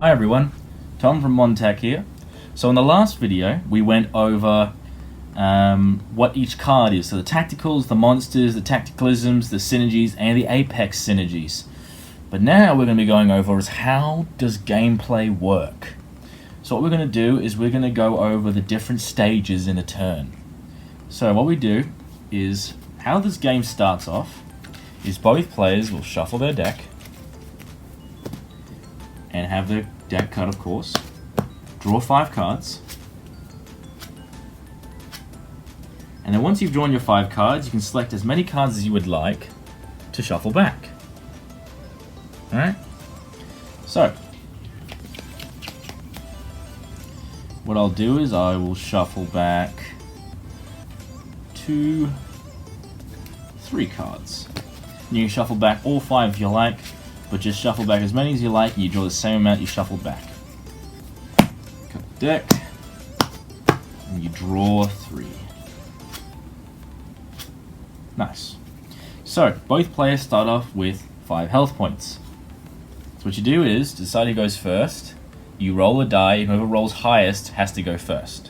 Hi everyone, Tom from MonTac here. So in the last video we went over what each card is. So the tacticals, the monsters, the tacticalisms, the synergies, and the apex synergies. But now we're going to be going over is how does gameplay work. So what we're going to do is we're going to go over the different stages in a turn. So what we do is how this game starts off is both players will shuffle their deck and have the deck cut, of course, draw 5 cards, and then once you've drawn your 5 cards, you can select as many cards as you would like to shuffle back. Alright? So, what I'll do is I will shuffle back 2, 3 cards. You can shuffle back all 5 if you like, but just shuffle back as many as you like and you draw the same amount you shuffled back. Cut the deck, and you draw 3. Nice. So, both players start off with 5 health points. So what you do is, to decide who goes first, you roll a die, and whoever rolls highest has to go first.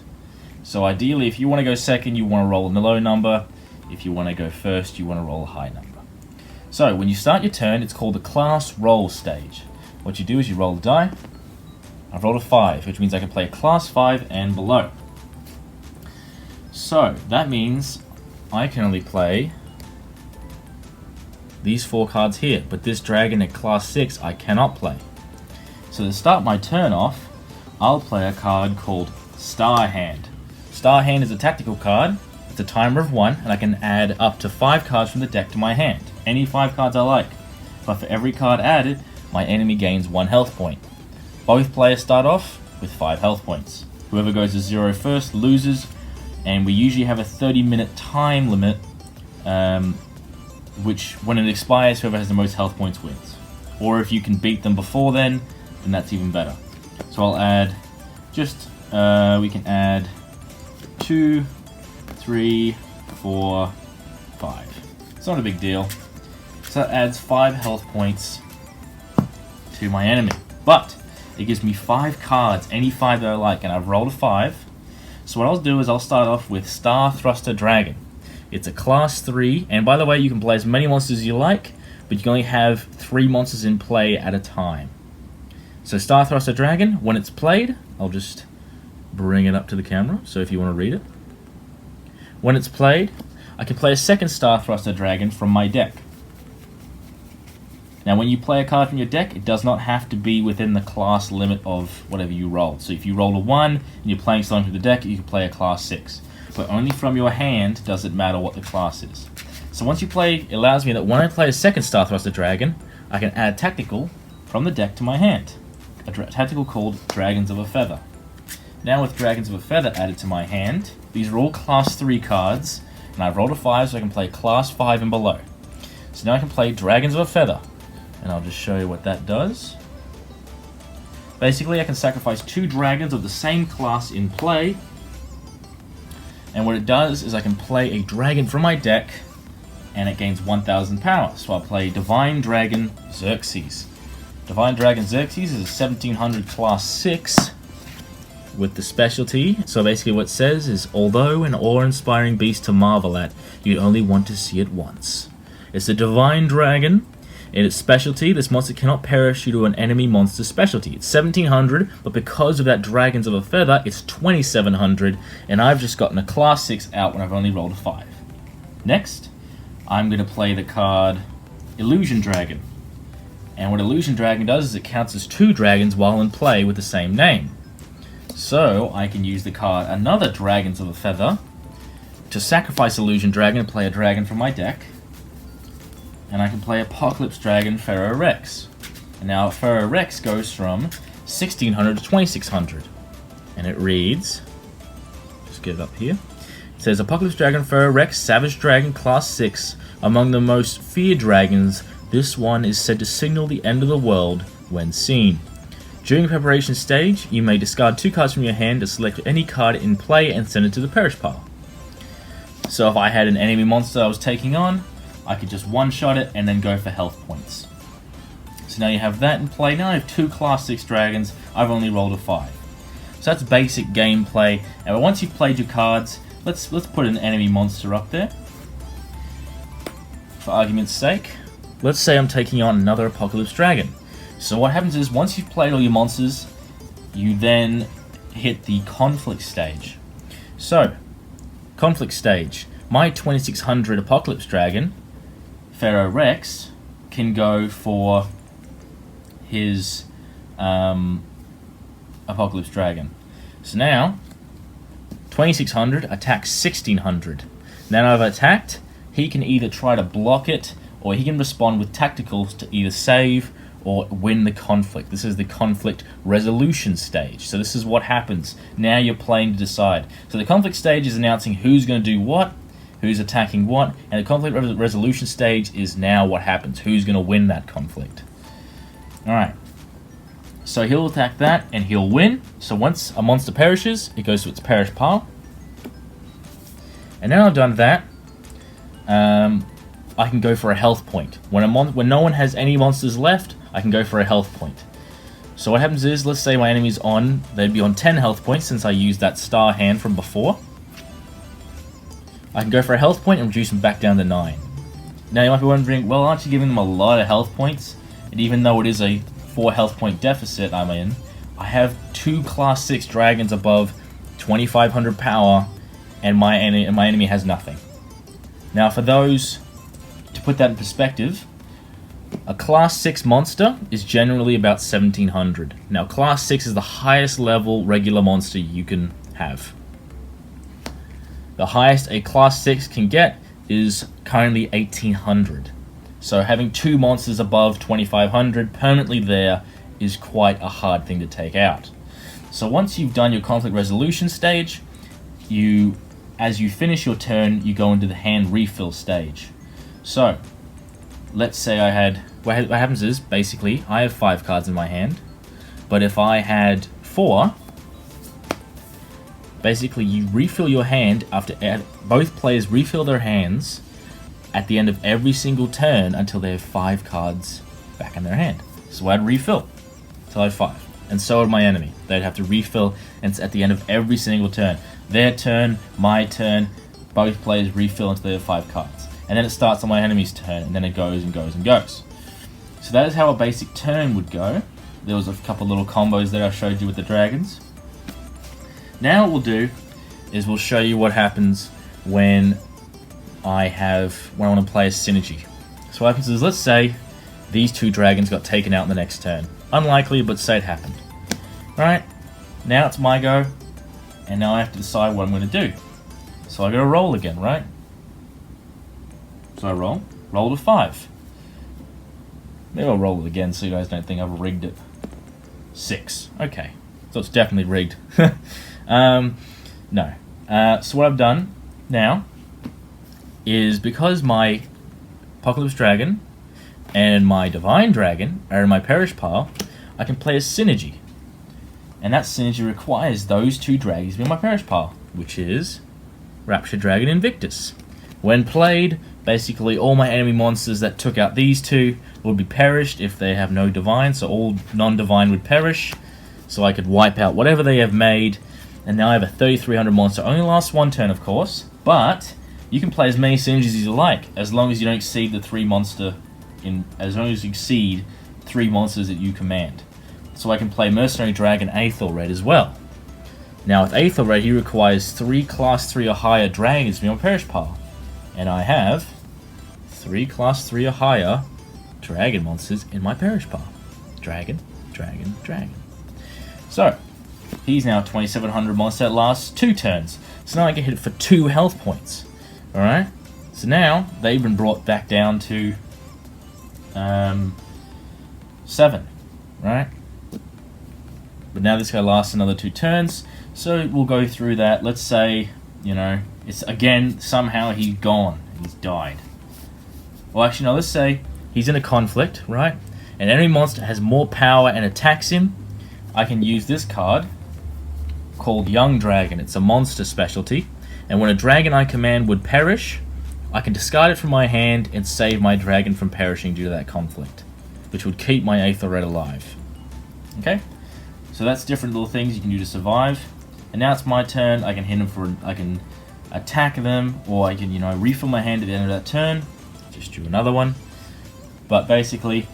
So ideally, if you want to go second, you want to roll a low number. If you want to go first, you want to roll a high number. So, when you start your turn, it's called the class roll stage. What you do is you roll the die. I've rolled a 5, which means I can play a class 5 and below. So, that means I can only play these 4 cards here, but this dragon at class 6 I cannot play. So to start my turn off, I'll play a card called Star Hand. Star Hand is a tactical card. It's a timer of 1, and I can add up to 5 cards from the deck to my hand. Any 5 cards I like. But for every card added, my enemy gains 1 health point. Both players start off with 5 health points. Whoever goes to 0 first loses, and we usually have a 30-minute time limit, which when it expires, whoever has the most health points wins. Or if you can beat them before then that's even better. So I'll add we can add 2, 3, 4, 5. It's not a big deal. So that adds 5 health points to my enemy. But it gives me 5 cards, any 5 that I like, and I've rolled a 5. So what I'll do is I'll start off with Star Thruster Dragon. It's a class 3, and by the way, you can play as many monsters as you like, but you can only have 3 monsters in play at a time. So Star Thruster Dragon, when it's played, I'll just bring it up to the camera, so if you want to read it. When it's played, I can play a second Star Thruster Dragon from my deck. Now when you play a card from your deck, it does not have to be within the class limit of whatever you rolled. So if you rolled a 1 and you're playing something from the deck, you can play a class 6. But only from your hand does it matter what the class is. So once you play, it allows me that when I play a second Star Thruster Dragon, I can add tactical from the deck to my hand. A tactical called Dragons of a Feather. Now with Dragons of a Feather added to my hand, these are all class 3 cards, and I've rolled a 5 so I can play class 5 and below. So now I can play Dragons of a Feather, and I'll just show you what that does. Basically I can sacrifice 2 dragons of the same class in play, and what it does is I can play a dragon from my deck, and it gains 1,000 power. So I'll play Divine Dragon Xerxes. Divine Dragon Xerxes is a 1700 class 6 with the specialty. So basically what it says is, although an awe-inspiring beast to marvel at, you'd only want to see it once. It's a Divine Dragon. In its specialty, this monster cannot perish due to an enemy monster's specialty. It's 1700, but because of that Dragons of a Feather, it's 2700, and I've just gotten a class 6 out when I've only rolled a 5. Next, I'm going to play the card Illusion Dragon. And what Illusion Dragon does is it counts as 2 dragons while in play with the same name. So I can use the card another Dragons of a Feather to sacrifice Illusion Dragon and play a dragon from my deck. And I can play Apocalypse Dragon Pharaoh Rex. And now Pharaoh Rex goes from 1600 to 2600. And it reads, just get it up here. It says, Apocalypse Dragon Pharaoh Rex, Savage Dragon, Class 6. Among the most feared dragons, this one is said to signal the end of the world when seen. During the preparation stage, you may discard 2 cards from your hand to select any card in play and send it to the perish pile. So if I had an enemy monster I was taking on, I could just one-shot it and then go for health points. So now you have that in play. Now I have 2 Class 6 dragons. I've only rolled a 5. So that's basic gameplay. And once you've played your cards, let's put an enemy monster up there. For argument's sake, let's say I'm taking on another Apocalypse Dragon. So what happens is, once you've played all your monsters, you then hit the conflict stage. So, conflict stage. My 2600 Apocalypse Dragon, Pharaoh Rex, can go for his Apocalypse Dragon. So now, 2600 attacks 1600. Now I've attacked, he can either try to block it, or he can respond with tacticals to either save or win the conflict. This is the conflict resolution stage. So this is what happens. Now you're playing to decide. So the conflict stage is announcing who's going to do what, who's attacking what, and the conflict resolution stage is now what happens. Who's going to win that conflict. Alright. So he'll attack that, and he'll win. So once a monster perishes, it goes to its perish pile. And now I've done that, I can go for a health point. When no one has any monsters left, I can go for a health point. So what happens is, let's say my enemy's on, they'd be on 10 health points since I used that star hand from before. I can go for a health point and reduce them back down to 9. Now you might be wondering, well, aren't you giving them a lot of health points? And even though it is a 4 health point deficit I'm in, I have 2 Class 6 dragons above 2500 power, and my enemy has nothing. Now for those, to put that in perspective, a Class 6 monster is generally about 1700. Now Class 6 is the highest level regular monster you can have. The highest a Class 6 can get is currently 1800. So having 2 monsters above 2500 permanently there is quite a hard thing to take out. So once you've done your conflict resolution stage, as you finish your turn, you go into the hand refill stage. So let's say what happens is, basically, I have 5 cards in my hand, but if I had 4, basically you refill your hand after both players refill their hands at the end of every single turn until they have 5 cards back in their hand. So I'd refill until I have 5. And so would my enemy. They'd have to refill at the end of every single turn. Their turn, my turn, both players refill until they have 5 cards. And then it starts on my enemy's turn, and then it goes and goes and goes. So that is how a basic turn would go. There was a couple little combos there I showed you with the dragons. Now what we'll do is we'll show you what happens when I want to play a synergy. So what happens is, let's say these 2 dragons got taken out in the next turn. Unlikely, but say it happened. Alright, now it's my go, and now I have to decide what I'm going to do. So I got to roll again, right? So I rolled a 5. Maybe I'll roll it again so you guys don't think I've rigged it. 6. Okay, so it's definitely rigged. No. So what I've done now is, because my Apocalypse Dragon and my Divine Dragon are in my perish pile, I can play a synergy. And that synergy requires those 2 dragons to be in my perish pile, which is Rapture Dragon Invictus. When played, basically all my enemy monsters that took out these 2 would be perished if they have no divine, so all non-divine would perish. So I could wipe out whatever they have made, and now I have a 3300 monster. Only lasts 1 turn, of course, but you can play as many synergies as you like, as long as you don't exceed the 3 monster, as long as you exceed 3 monsters that you command. So I can play Mercenary Dragon Aethelred as well. Now with Aethelred, he requires 3 Class 3 or higher dragons to be on perish pile. And I have 3 Class 3 or higher dragon monsters in my perish pile. Dragon, dragon, dragon. So, he's now a 2700 monster that lasts 2 turns. So now I can hit it for 2 health points. Alright? So now, they've been brought back down to 7. Right? But now this guy lasts another 2 turns. So we'll go through that. Let's say, it's again, somehow he's gone. He's died. Well, actually, no, let's say he's in a conflict, right? And enemy monster has more power and attacks him. I can use this card called Young Dragon. It's a monster specialty. And when a dragon I command would perish, I can discard it from my hand and save my dragon from perishing due to that conflict. which would keep my Aether Red alive. Okay, so that's different little things you can do to survive. And now it's my turn. I can hit them I can attack them, or I can, refill my hand at the end of that turn. Just do another one. But basically,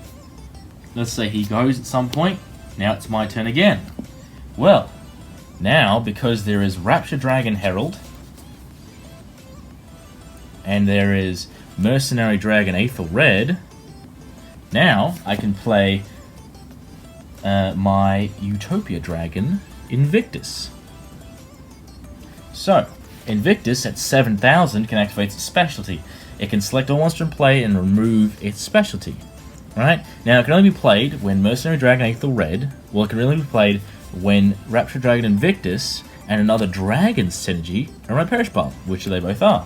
let's say he goes at some point. Now it's my turn again. Well, now because there is Rapture Dragon Herald, and there is Mercenary Dragon Aether Red, now I can play my Utopia Dragon Invictus. So, Invictus at 7,000 can activate its specialty. It can select a monster in play and remove its specialty. Right? Now, it can only be played when Mercenary Dragon Aether Red, well, it can only be played when Rapture Dragon Invictus and another Dragon synergy are in my Perish pile, which they both are.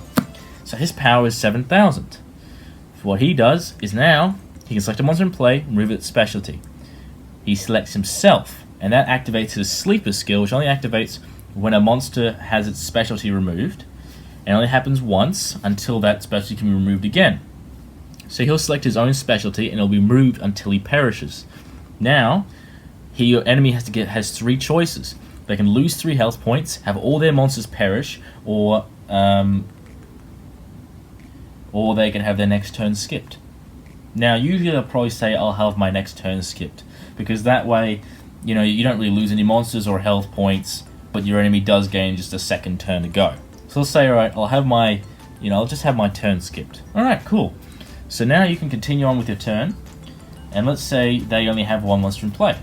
So his power is 7,000. What he does is now, he can select a monster in play and remove its specialty. He selects himself, and that activates his Sleeper skill, which only activates when a monster has its specialty removed. It only happens once until that specialty can be removed again. So he'll select his own specialty, and it'll be removed until he perishes. Now, your enemy has 3 choices. They can lose 3 health points, have all their monsters perish, or they can have their next turn skipped. Now, usually I'll probably say I'll have my next turn skipped, because that way, you don't really lose any monsters or health points, but your enemy does gain just a second turn to go. So let's say, alright, I'll just have my turn skipped. Alright, cool. So now you can continue on with your turn, and let's say they only have 1 monster in play.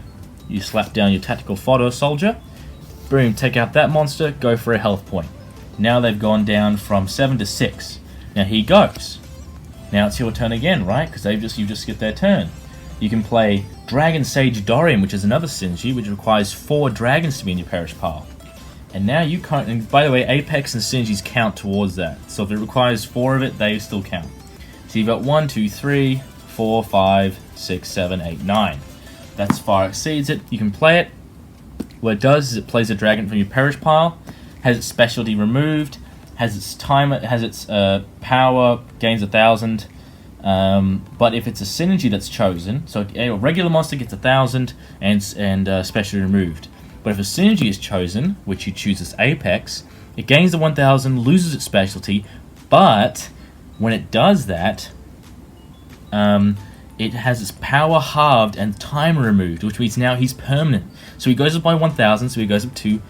You slap down your Tactical Fodder Soldier, boom, take out that monster, go for a health point. Now they've gone down from 7 to 6. Now he goes. Now it's your turn again, right? Because you just skipped their turn. You can play Dragon Sage Dorian, which is another synergy, which requires 4 dragons to be in your Perish pile. And now you can't, and by the way, Apex and synergies count towards that. So if it requires 4 of it, they still count. So you've got 1, 2, 3, 4, 5, 6, 7, 8, 9. That's far exceeds it. You can play it. What it does is it plays a dragon from your Perish pile, has its specialty removed, has its power, gains 1,000. But if it's a synergy that's chosen, so a regular monster gets 1,000 and specialty removed. But if a synergy is chosen, which you choose as Apex, it gains the 1,000, loses its specialty, but when it does that, it has its power halved and timer removed, which means now he's permanent. So he goes up by 1,000, so he goes up to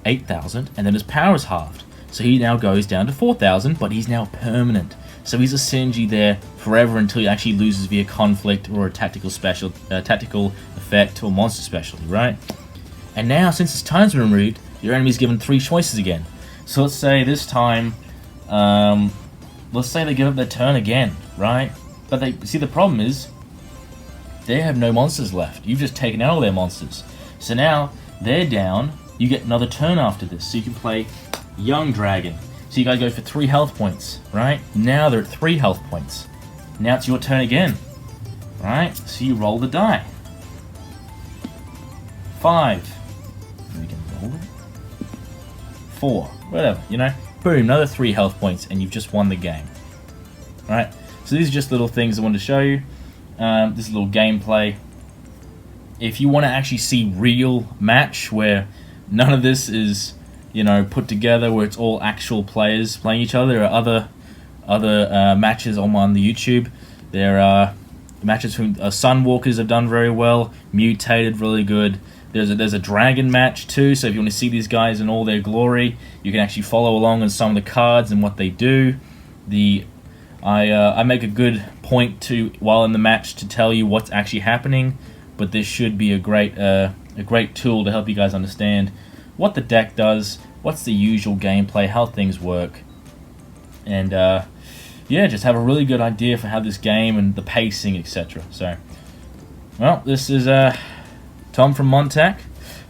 8,000, and then his power is halved. So he now goes down to 4,000, but he's now permanent. So he's a synergy there forever until he actually loses via conflict or a tactical effect or monster specialty, right? And now, since his time's been removed, your enemy's given 3 choices again. So let's say this time, let's say they give up their turn again, right? But the problem is, they have no monsters left. You've just taken out all their monsters. So now, they're down, you get another turn after this. So you can play Young Dragon. So you guys go for 3 health points, right? Now they're at 3 health points. Now it's your turn again, right? So you roll the die. 5. We can roll it. 4. Whatever, Boom, another 3 health points, and you've just won the game. Right? So these are just little things I wanted to show you. This is a little gameplay. If you want to actually see real match where none of this is, put together, where it's all actual players playing each other, there are other matches on the YouTube. There are matches from Sunwalkers have done very well. Mutated, really good. There's a dragon match too, so if you want to see these guys in all their glory, you can actually follow along on some of the cards and what they do. I make a good point while in the match to tell you what's actually happening, but this should be a great tool to help you guys understand what the deck does, what's the usual gameplay, how things work, and just have a really good idea for how this game and the pacing, etc. So, well, this is Tom from MonTac.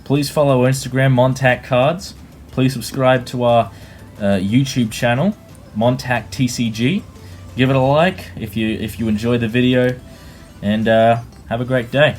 Please follow our Instagram, MonTac Cards. Please subscribe to our YouTube channel, MonTac TCG. Give it a like if you enjoy the video, and have a great day.